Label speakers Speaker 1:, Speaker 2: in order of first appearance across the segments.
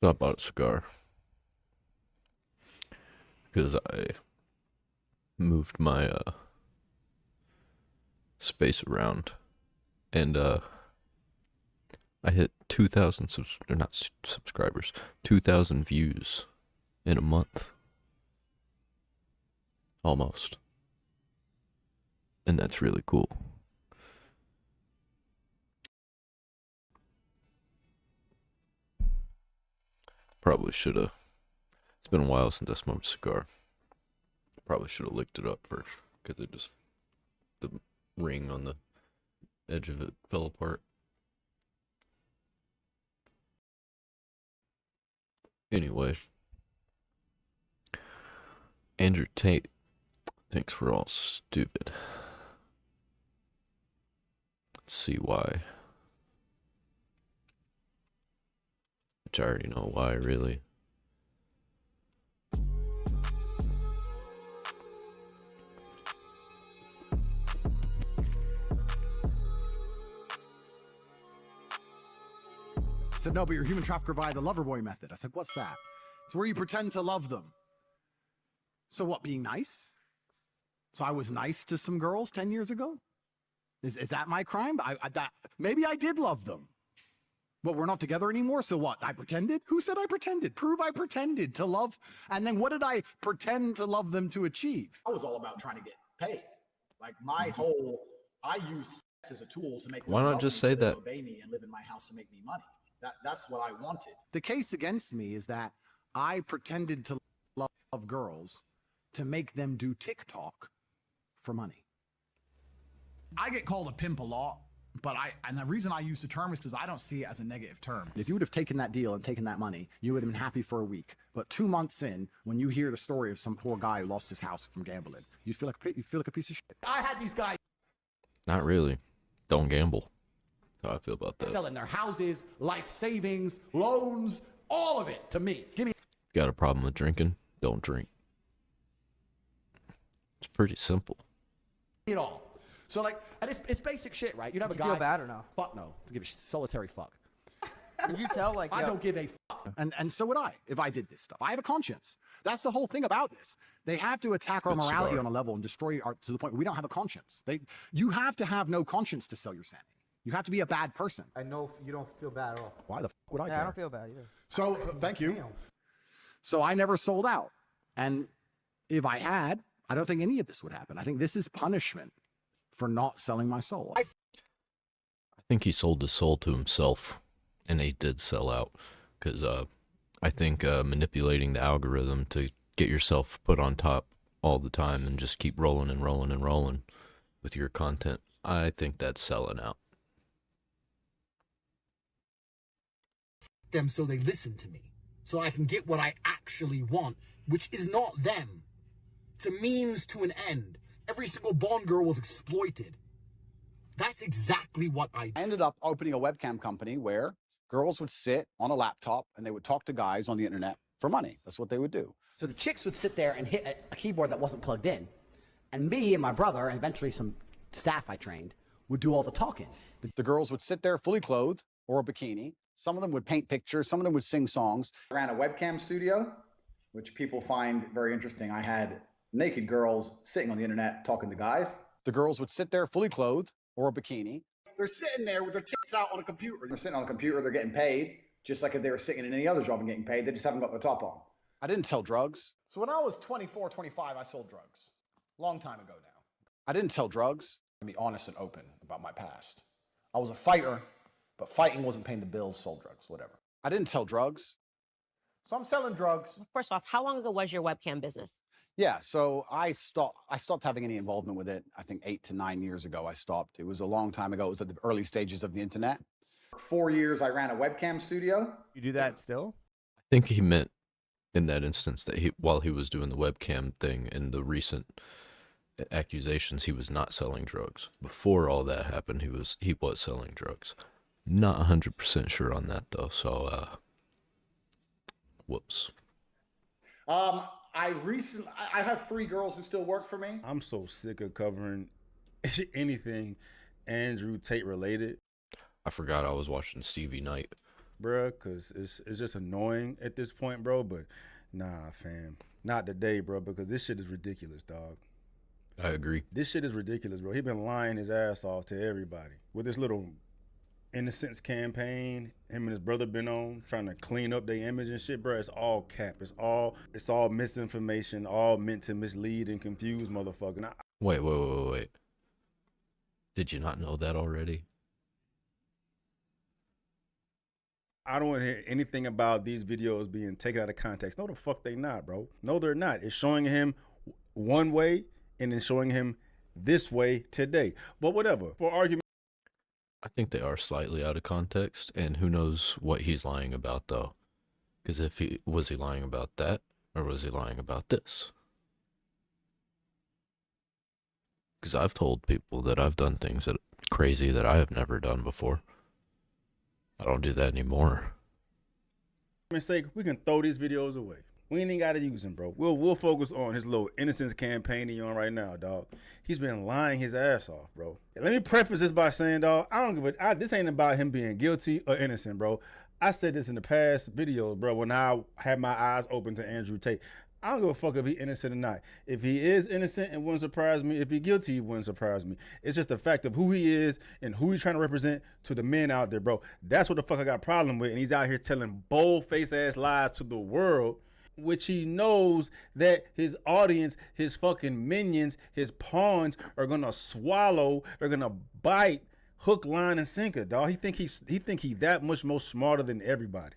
Speaker 1: I bought a cigar because I moved my space around, and I hit 2,000 or not subscribers, 2,000 views in a month, almost, and that's really cool. Probably should have. It's been a while since I smoked a cigar. Probably should have licked it up first, because the ring on the edge of it fell apart. Anyway, Andrew Tate thinks we're all stupid. Let's see why. Which I already know why, really.
Speaker 2: He said, no, but you're a human trafficker by the lover boy method. I said, what's that? It's where you pretend to love them. So what, being nice? So I was nice to some girls 10 years ago? Is that my crime? Maybe I did love them. But we're not together anymore, so what? I pretended? Who said I pretended? Prove I pretended to love. And then what did I pretend to love them to achieve?
Speaker 3: I was all about trying to get paid. Like I used sex as a tool to make.
Speaker 1: Why not just say that?
Speaker 3: Obey me and live in my house and make me money. That's what I wanted.
Speaker 2: The case against me is that I pretended to love girls to make them do TikTok for money.
Speaker 4: I get called a pimp a lot, but the reason I use the term is because I don't see it as a negative term.
Speaker 2: If you would have taken that deal and taken that money, you would have been happy for a week. But 2 months in, when you hear the story of some poor guy who lost his house from gambling, you feel like a piece of shit.
Speaker 3: I had these guys
Speaker 1: Not really. Don't gamble. That's how I feel about that.
Speaker 3: selling their houses, life savings, loans, all of it to me. Give me
Speaker 1: Got a problem with drinking? Don't drink. It's pretty simple.
Speaker 3: it all. So like, and it's basic shit, right? You have a
Speaker 5: Did
Speaker 3: guy.
Speaker 5: you feel bad or no?
Speaker 3: Fuck no. To give a solitary fuck.
Speaker 5: Did you tell like
Speaker 3: I
Speaker 5: yo,
Speaker 3: don't give a fuck.
Speaker 2: And so would I, if I did this stuff. I have a conscience. That's the whole thing about this. They have to attack our
Speaker 1: Good
Speaker 2: morality
Speaker 1: cigar.
Speaker 2: on a level and destroy our to the point where we don't have a conscience. You have to have no conscience to sell your sanity. You have to be a bad person.
Speaker 5: I know you don't feel bad at all.
Speaker 2: Why the fuck would I
Speaker 5: Yeah,
Speaker 2: care?
Speaker 5: I don't feel bad either.
Speaker 3: So thank you.
Speaker 5: Damn.
Speaker 2: So I never sold out. And if I had, I don't think any of this would happen. I think this is punishment for not selling my soul.
Speaker 1: I think he sold his soul to himself, and he did sell out. Because I think manipulating the algorithm to get yourself put on top all the time and just keep rolling and rolling and rolling with your content, I think that's selling out.
Speaker 3: Them so they listen to me. So I can get what I actually want, which is not them. It's a means to an end. Every single Bond girl was exploited. That's exactly what I
Speaker 2: I ended up opening a webcam company where girls would sit on a laptop and they would talk to guys on the internet for money. That's what they would do.
Speaker 6: So the chicks would sit there and hit a keyboard that wasn't plugged in. And me and my brother, and eventually some staff I trained, would do all the talking.
Speaker 2: The girls would sit there fully clothed or a bikini. Some of them would paint pictures. Some of them would sing songs.
Speaker 7: I ran a webcam studio, which people find very interesting. I had naked girls sitting on the internet talking to guys.
Speaker 2: The girls would sit there fully clothed or a bikini.
Speaker 3: They're sitting there with their tits out on a computer.
Speaker 7: They're sitting on a computer, they're getting paid, just like if they were sitting in any other job and getting paid. They just haven't got their top on.
Speaker 2: I didn't sell drugs.
Speaker 3: So when I was 24, 25, I sold drugs. Long time ago now.
Speaker 2: I didn't sell drugs.
Speaker 3: Let me be honest and open about my past. I was a fighter, but fighting wasn't paying the bills, sold drugs, whatever.
Speaker 2: I didn't sell drugs.
Speaker 3: So I'm selling drugs.
Speaker 8: First off, how long ago was your webcam business?
Speaker 2: Yeah, so I stopped having any involvement with it. I think 8 to 9 years ago I stopped. It was a long time ago. It was at the early stages of the internet.
Speaker 7: For 4 years, I ran a webcam studio.
Speaker 5: You do that still?
Speaker 1: I think he meant in that instance that while he was doing the webcam thing and the recent accusations, he was not selling drugs. Before all that happened, he was selling drugs. Not 100% sure on that though. So, whoops.
Speaker 7: I have 3 girls who still work for me.
Speaker 9: I'm so sick of covering anything Andrew Tate related.
Speaker 1: I forgot I was watching Stevie Night
Speaker 9: bruh, because it's just annoying at this point, bro. But nah, fam. Not today, bro, because this shit is ridiculous, dog.
Speaker 1: I agree.
Speaker 9: This shit is ridiculous, bro. He been lying his ass off to everybody with this little innocence campaign him and his brother been on, trying to clean up their image and shit, bro. It's all cap. It's all misinformation, all meant to mislead and confuse motherfucker. And
Speaker 1: Wait. Did you not know that already?
Speaker 9: I don't want to hear anything about these videos being taken out of context. No, the fuck they not, bro. No, they're not. It's showing him one way and then showing him this way today. But whatever. For argument.
Speaker 1: I think they are slightly out of context, and who knows what he's lying about, though. Because was he lying about that, or was he lying about this? Because I've told people that I've done things that crazy that I have never done before. I don't do that anymore.
Speaker 9: For sake, we can throw these videos away. We ain't even gotta use them, bro. We'll focus on his little innocence campaign he on right now, dog. He's been lying his ass off, bro. Let me preface this by saying, dog, this ain't about him being guilty or innocent, bro. I said this in the past videos, bro, when I had my eyes open to Andrew Tate. I don't give a fuck if he's innocent or not. If he is innocent, it wouldn't surprise me. If he's guilty, it wouldn't surprise me. It's just the fact of who he is and who he's trying to represent to the men out there, bro. That's what the fuck I got a problem with. And he's out here telling bold-faced ass lies to the world, which he knows that his audience, his fucking minions, his pawns are gonna swallow, are gonna bite, hook, line, and sinker, dog. He think he that much more smarter than everybody.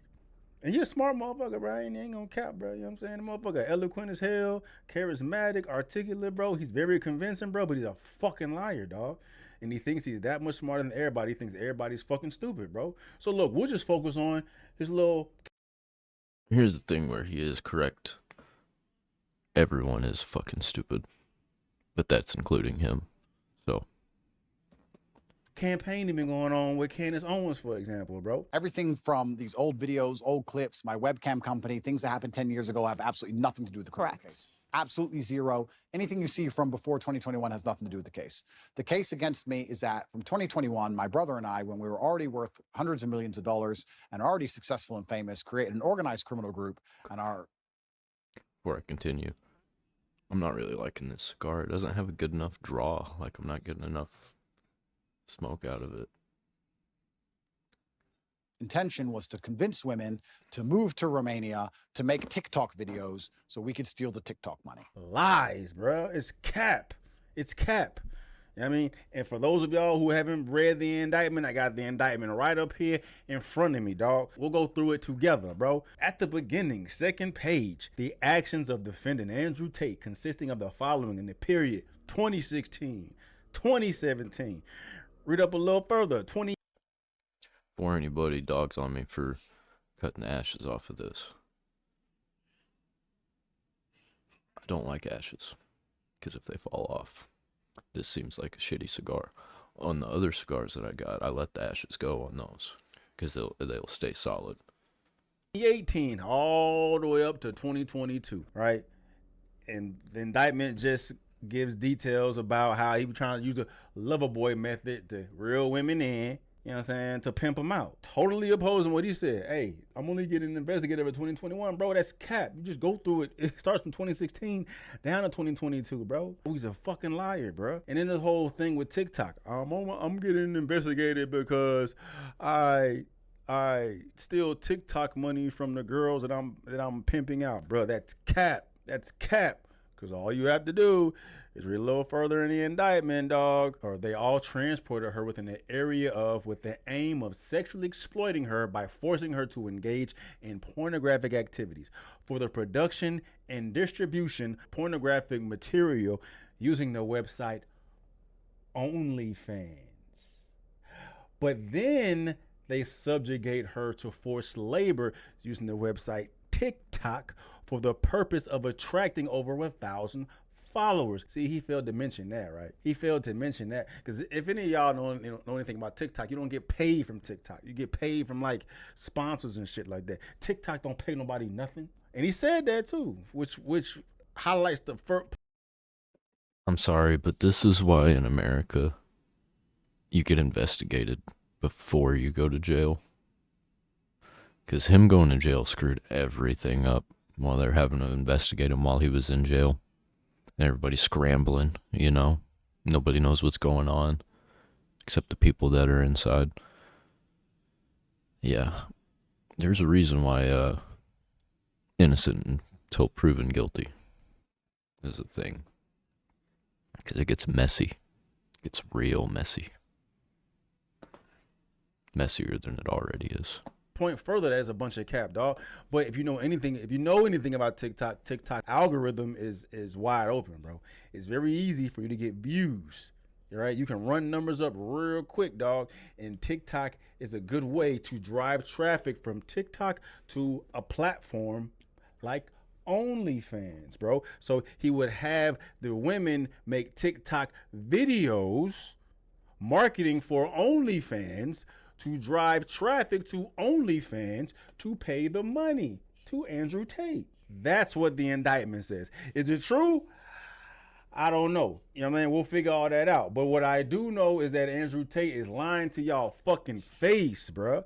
Speaker 9: And you're a smart motherfucker, bro. He ain't gonna cap, bro. You know what I'm saying? The motherfucker eloquent as hell, charismatic, articulate, bro. He's very convincing, bro, but he's a fucking liar, dog. And he thinks he's that much smarter than everybody. He thinks everybody's fucking stupid, bro. So look, we'll just focus on his little...
Speaker 1: Here's the thing where he is correct. Everyone is fucking stupid. But that's including him. So...
Speaker 9: campaign even going on with Candace Owens, for example, bro.
Speaker 2: Everything from these old videos, old clips, my webcam company, things that happened 10 years ago have absolutely nothing to do with the criminal case. Absolutely zero. Anything you see from before 2021 has nothing to do with the case. The case against me is that from 2021, my brother and I, when we were already worth hundreds of millions of dollars and already successful and famous, created an organized criminal group and our...
Speaker 1: Before I continue, I'm not really liking this cigar. It doesn't have a good enough draw. Like, I'm not getting enough smoke out of it.
Speaker 2: Intention was to convince women to move to Romania to make TikTok videos so we could steal the TikTok money.
Speaker 9: Lies, bro. It's cap. It's cap. You know what I mean? And for those of y'all who haven't read the indictment, I got the indictment right up here in front of me, dog. We'll go through it together, bro. At the beginning, second page, the actions of defendant Andrew Tate consisting of the following in the period 2016, 2017. Read up a little further.
Speaker 1: Before anybody dogs on me for cutting the ashes off of this, I don't like ashes, because if they fall off, this seems like a shitty cigar. On the other cigars that I got, I let the ashes go on those, because they'll stay solid.
Speaker 9: 2018 all the way up to 2022, right? And the indictment just gives details about how he was trying to use the lover boy method to reel women in, you know what I'm saying, to pimp them out. Totally opposing what he said. Hey, I'm only getting investigated for 2021, bro. That's cap. You just go through it. It starts from 2016 down to 2022, bro. He's a fucking liar, bro. And then the whole thing with TikTok. I'm getting investigated because I steal TikTok money from the girls that I'm pimping out, bro. That's cap. That's cap. Because all you have to do is read a little further in the indictment, dog. Or they all transported her within the area of with the aim of sexually exploiting her by forcing her to engage in pornographic activities for the production and distribution of pornographic material using the website OnlyFans. But then they subjugate her to forced labor using the website TikTok for the purpose of attracting over 1,000 followers. See, he failed to mention that, right? He failed to mention that, because if any of y'all know anything about TikTok, you don't get paid from TikTok. You get paid from like sponsors and shit like that. TikTok don't pay nobody nothing. And he said that too, which highlights the first.
Speaker 1: I'm sorry, but this is why in America you get investigated before you go to jail. Because him going to jail screwed everything up while they're having to investigate him while he was in jail. And everybody's scrambling, you know? Nobody knows what's going on except the people that are inside. Yeah. There's a reason why innocent until proven guilty is a thing. Because it gets messy. It gets real messy. Messier than it already is.
Speaker 9: Point further, there's a bunch of cap, dog. But if you know anything about TikTok algorithm is wide open, bro. It's very easy for you to get views. Right? You can run numbers up real quick, dog. And TikTok is a good way to drive traffic from TikTok to a platform like OnlyFans, bro. So he would have the women make TikTok videos marketing for OnlyFans to drive traffic to OnlyFans to pay the money to Andrew Tate. That's what the indictment says. Is it true? I don't know. You know what I mean? We'll figure all that out. But what I do know is that Andrew Tate is lying to y'all fucking face, bro.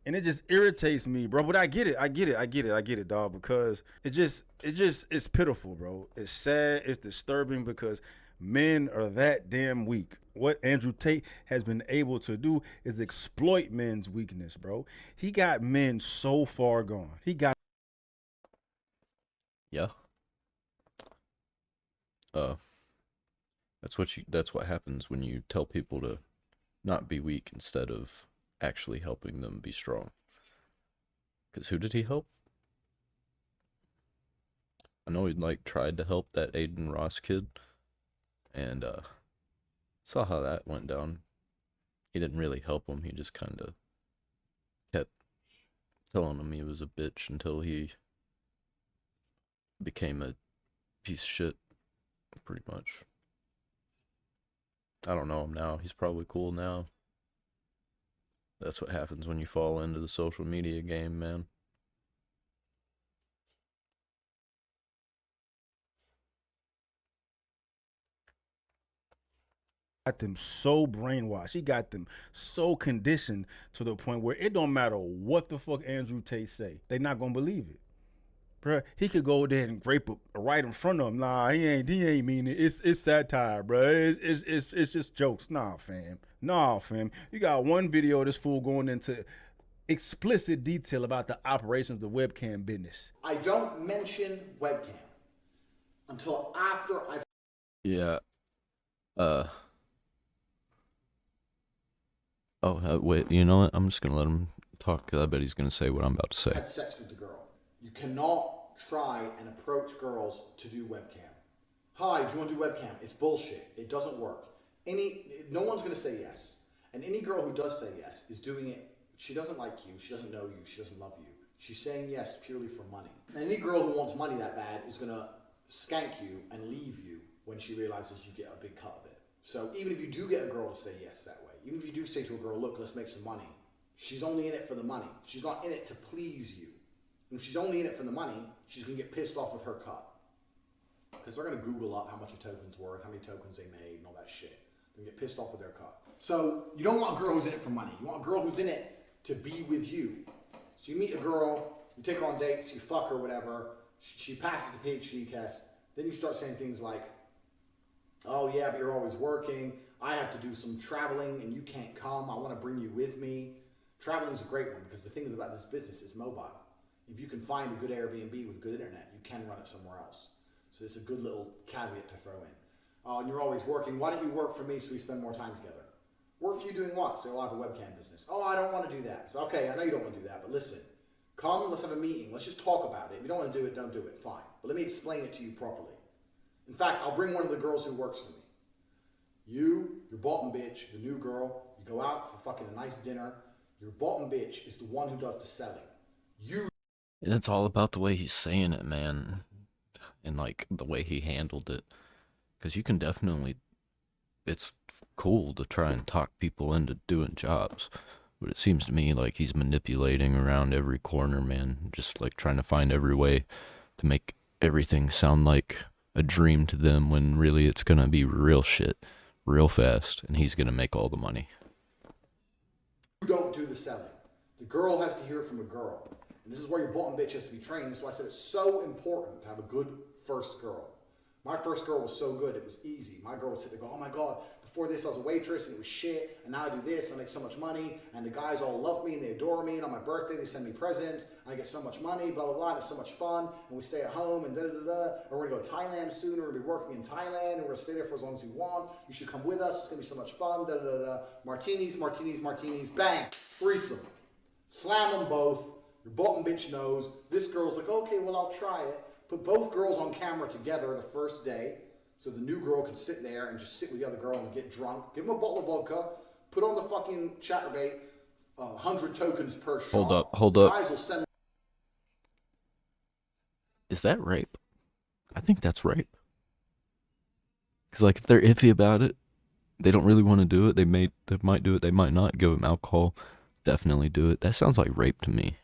Speaker 9: And it just irritates me, bro. But I get it, dog, because it's pitiful, bro. It's sad, it's disturbing because men are that damn weak. What Andrew Tate has been able to do is exploit men's weakness, bro. He got men so far gone.
Speaker 1: Yeah. That's what happens when you tell people to not be weak instead of actually helping them be strong. Because who did he help? I know he tried to help that Aiden Ross kid, and saw how that went down. He didn't really help him. He just kind of kept telling him he was a bitch until he became a piece of shit, pretty much. I don't know him now. He's probably cool now. That's what happens when you fall into the social media game, man.
Speaker 9: Got them so brainwashed. He got them so conditioned to the point where it don't matter what the fuck Andrew Tate say. They not gonna believe it. Bruh, he could go there and grape right in front of him. Nah, he ain't mean it. It's satire, bruh. It's just jokes. Nah, fam. You got one video of this fool going into explicit detail about the operations of the webcam business.
Speaker 3: I don't mention webcam until after I've...
Speaker 1: Yeah. Wait, you know what? I'm just gonna let him talk, because I bet he's gonna say what I'm about to say.
Speaker 3: had sex with the girl. You cannot try and approach girls to do webcam. Hi, do you want to do webcam? It's bullshit. It doesn't work. No one's going to say yes. And any girl who does say yes is doing it. She doesn't like you. She doesn't know you. She doesn't love you. She's saying yes purely for money. And any girl who wants money that bad is going to skank you and leave you when she realizes you get a big cut of it. So even if you do get a girl to say yes that way, even if you do say to a girl, look, let's make some money, she's only in it for the money. She's not in it to please you. And if she's only in it for the money, she's going to get pissed off with her cut. Because they're going to Google up how much a token's worth, how many tokens they made, and all that shit. They're going to get pissed off with their cut. So you don't want a girl who's in it for money. You want a girl who's in it to be with you. So you meet a girl, you take her on dates, you fuck her, whatever. She passes the PhD test. Then you start saying things like, oh yeah, but you're always working. I have to do some traveling and you can't come. I want to bring you with me. Traveling's a great one because the thing about this business is mobile. If you can find a good Airbnb with good internet, you can run it somewhere else. So it's a good little caveat to throw in. Oh, and you're always working. Why don't you work for me so we spend more time together? Work for you doing what? So you'll have a webcam business. Oh, I don't want to do that. So, okay, I know you don't want to do that, but listen. Come, let's have a meeting. Let's just talk about it. If you don't want to do it, don't do it. Fine. But let me explain it to you properly. In fact, I'll bring one of the girls who works for me. You, your bottom bitch, the new girl, you go out for fucking a nice dinner. Your bottom bitch is the one who does the selling.
Speaker 1: It's all about the way he's saying it, man. And the way he handled it. Because you can definitely, it's cool to try and talk people into doing jobs. But it seems to me like he's manipulating around every corner, man. Just trying to find every way to make everything sound like a dream to them when really it's going to be real shit, real fast. And he's going to make all the money.
Speaker 3: You don't do the selling.
Speaker 7: The girl has to hear it from a girl. And this is where your bottom bitch has to be trained. That's why I said it's so important to have a good first girl. My first girl was so good, it was easy. My girl would sit there and go, oh my God, before this I was a waitress and it was shit, and now I do this, and I make so much money, and the guys all love me and they adore me, and on my birthday they send me presents, and I get so much money, blah, blah, blah, and it's so much fun, and we stay at home, and da-da-da-da, and we're gonna go to Thailand soon, and we're gonna be working in Thailand, and we're gonna stay there for as long as we want, you should come with us, it's gonna be so much fun, da-da-da-da, martinis, martinis, martinis, bang, threesome. Slam them both, your bottom bitch knows, this girl's like, okay, well I'll try it. Put both girls on camera together the first day, so the new girl can sit there and just sit with the other girl and get drunk. Give them a bottle of vodka, put on the fucking chatterbait, 100 tokens per shot.
Speaker 1: Hold up.
Speaker 7: Guys will send.
Speaker 1: Is that rape? I think that's rape. Because, like, if they're iffy about it, they don't really want to do it, they might do it, they might not. Give them alcohol, definitely do it. That sounds like rape to me.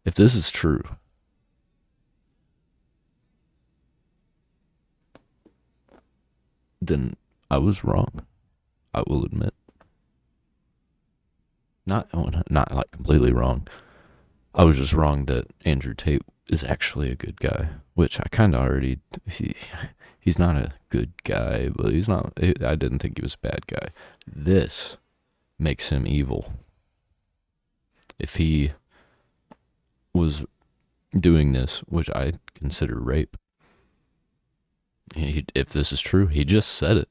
Speaker 1: If this is true, then I was wrong. I will admit. Not like completely wrong. I was just wrong that Andrew Tate is actually a good guy, which I kind of already. He's not a good guy, but he's not. I didn't think he was a bad guy. This makes him evil. If he was doing this, which I consider rape, if this is true, he just said it.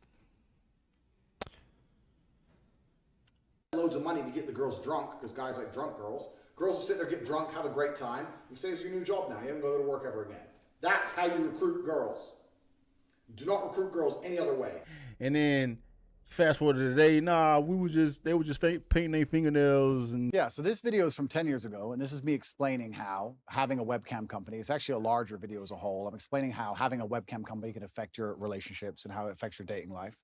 Speaker 7: Loads of money to get the girls drunk, because guys like drunk girls. Girls will sit there, get drunk, have a great time. You say it's your new job now. You don't go to work ever again. That's how you recruit girls. You do not recruit girls any other way.
Speaker 9: And then fast forward to today, they were just painting their fingernails and
Speaker 2: Yeah, so this video is from 10 years ago, and this is me explaining how having a webcam company, it's actually a larger video as a whole. I'm explaining how having a webcam company can affect your relationships and how it affects your dating life.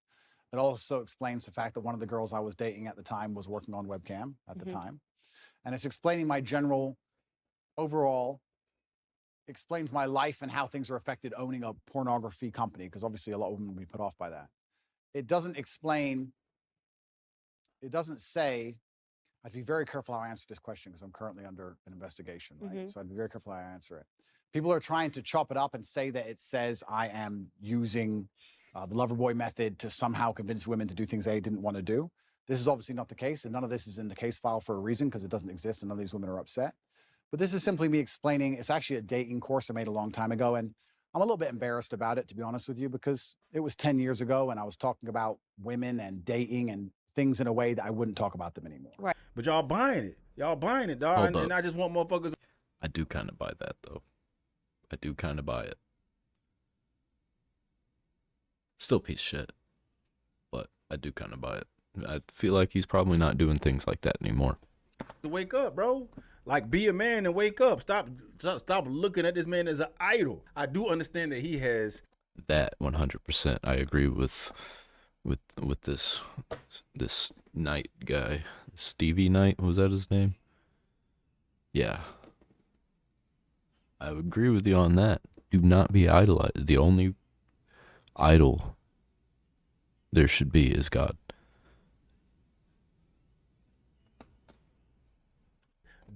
Speaker 2: It also explains the fact that one of the girls I was dating at the time was working on webcam at the time. And it's explaining my general, overall, explains my life and how things are affected owning a pornography company, because obviously a lot of women will be put off by that. It doesn't explain, it doesn't say, I'd be very careful how I answer this question because I'm currently under an investigation, right? So I'd be very careful how I answer it. People are trying to chop it up and say that it says I am using the Loverboy method to somehow convince women to do things they didn't want to do. This is obviously not the case, and none of this is in the case file for a reason because it doesn't exist and none of these women are upset. But this is simply me explaining, it's actually a dating course I made a long time ago, and I'm a little bit embarrassed about it, to be honest with you, because it was 10 years ago and I was talking about women and dating and things in a way that I wouldn't talk about them anymore.
Speaker 8: Right.
Speaker 9: but y'all buying it. Y'all buying it, dog. And I just want motherfuckers.
Speaker 1: I do kind of buy that, though. I do kind of buy it. Still piece of shit, but I do kind of buy it. I feel like he's probably not doing things like that anymore.
Speaker 9: To wake up, bro. Like, be a man and wake up. Stop looking at this man as an idol. I do understand that he has
Speaker 1: That 100%. I agree with this Knight guy. Stevie Knight, was that his name? Yeah. I agree with you on that. Do not be idolized. The only idol there should be is God.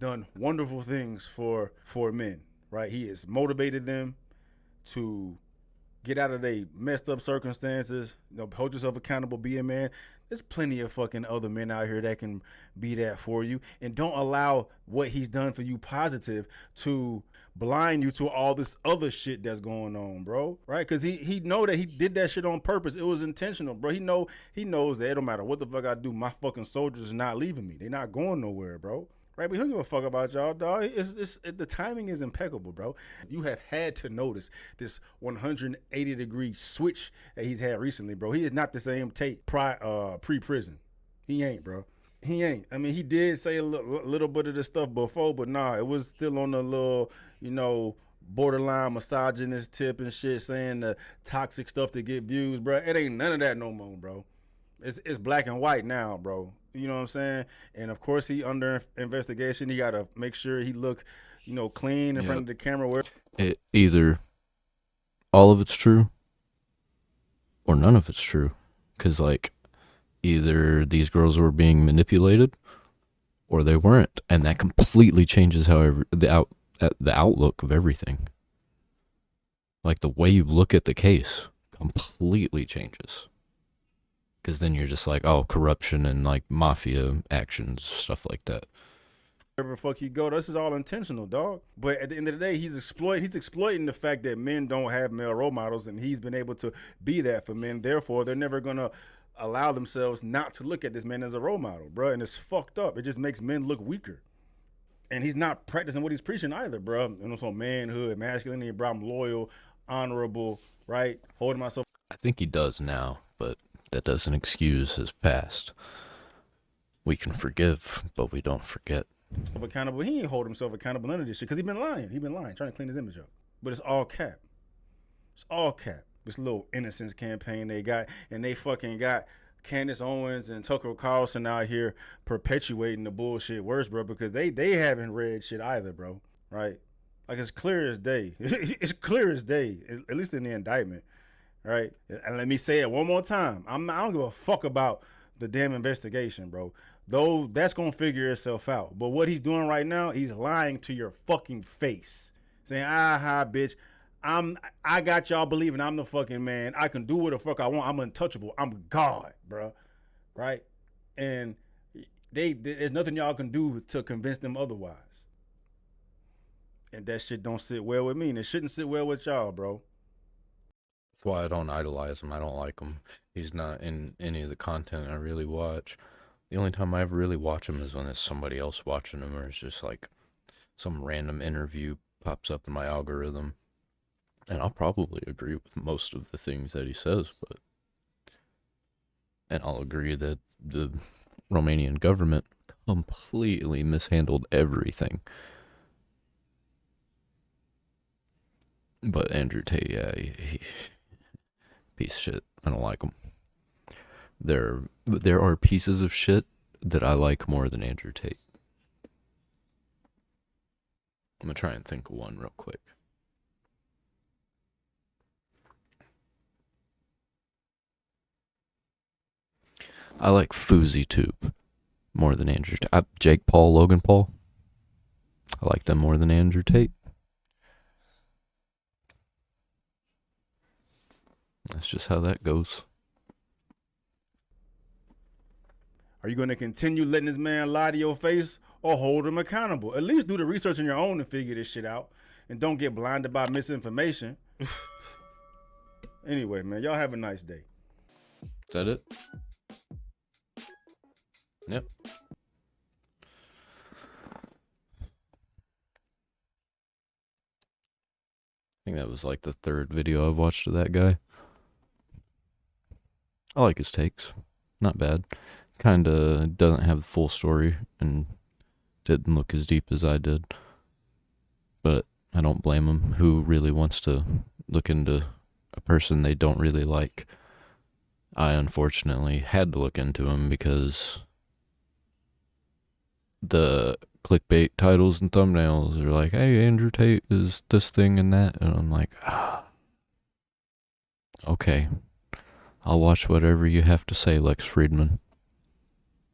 Speaker 9: done wonderful things for men, right? He has motivated them to get out of their messed up circumstances, hold yourself accountable, be a man. There's plenty of fucking other men out here that can be that for you. And don't allow what he's done for you positive to blind you to all this other shit that's going on, bro. Right? Because he know that he did that shit on purpose. It was intentional, bro. He knows that it don't matter what the fuck I do, my fucking soldiers is not leaving me. They're not going nowhere, bro. Right, but he don't give a fuck about y'all, dog. The timing is impeccable, bro. You have had to notice this 180-degree switch that he's had recently, bro. He is not the same Tate pre-prison. He ain't, bro. He ain't. I mean, he did say a little bit of this stuff before, but nah, it was still on the little, borderline misogynist tip and shit, saying the toxic stuff to get views, bro. It ain't none of that no more, bro. It's black and white now, bro. You know what I'm saying? And of course, he under investigation. He got to make sure he look, clean in front of the camera.
Speaker 1: Either all of it's true or none of it's true. because like either these girls were being manipulated or they weren't, and that completely changes the outlook of everything. Like the way you look at the case completely changes, because then you're just like, oh, corruption and like mafia actions, stuff like that.
Speaker 9: Wherever the fuck you go, this is all intentional, dog. But at the end of the day, he's exploiting the fact that men don't have male role models, and he's been able to be that for men. Therefore, they're never gonna allow themselves not to look at this man as a role model, bro. And it's fucked up. It just makes men look weaker. And he's not practicing what he's preaching either, bro. And also manhood, masculinity, bro. I'm loyal, honorable, right? Holding myself.
Speaker 1: I think he does now, but that doesn't excuse his past. We can forgive, but we don't forget.
Speaker 9: Accountable. He ain't hold himself accountable none of this shit because he been lying, trying to clean his image up. But it's all cap. It's all cap. This little innocence campaign they got, and they fucking got Candace Owens and Tucker Carlson out here perpetuating the bullshit worse, bro, because they haven't read shit either, bro. Right? Like it's clear as day. It's clear as day, at least in the indictment. Right? And let me say it one more time. I don't give a fuck about the damn investigation, bro. Though that's gonna figure itself out. But what he's doing right now, he's lying to your fucking face. Saying, bitch, I got y'all believing I'm the fucking man. I can do what the fuck I want. I'm untouchable. I'm God, bro. Right? And there's nothing y'all can do to convince them otherwise. And that shit don't sit well with me, and it shouldn't sit well with y'all, bro.
Speaker 1: That's why I don't idolize him. I don't like him. He's not in any of the content I really watch. The only time I ever really watch him is when there's somebody else watching him, or it's just like some random interview pops up in my algorithm. And I'll probably agree with most of the things that he says, and I'll agree that the Romanian government completely mishandled everything. But Andrew Tate, yeah, he piece of shit. I don't like him. There are pieces of shit that I like more than Andrew Tate. I'm gonna try and think of one real quick. I like Fousey Tube more than Andrew Tate. Jake Paul, Logan Paul. I like them more than Andrew Tate. That's just how that goes.
Speaker 9: Are you going to continue letting this man lie to your face or hold him accountable? At least do the research on your own and figure this shit out. And don't get blinded by misinformation. Anyway, man, y'all have a nice day.
Speaker 1: Is that it? Yep. I think that was like the third video I've watched of that guy. I like his takes. Not bad. Kinda doesn't have the full story and didn't look as deep as I did. But I don't blame him. Who really wants to look into a person they don't really like? I unfortunately had to look into him because the clickbait titles and thumbnails are like, hey, Andrew Tate is this thing and that. And I'm like, okay. I'll watch whatever you have to say, Lex Friedman.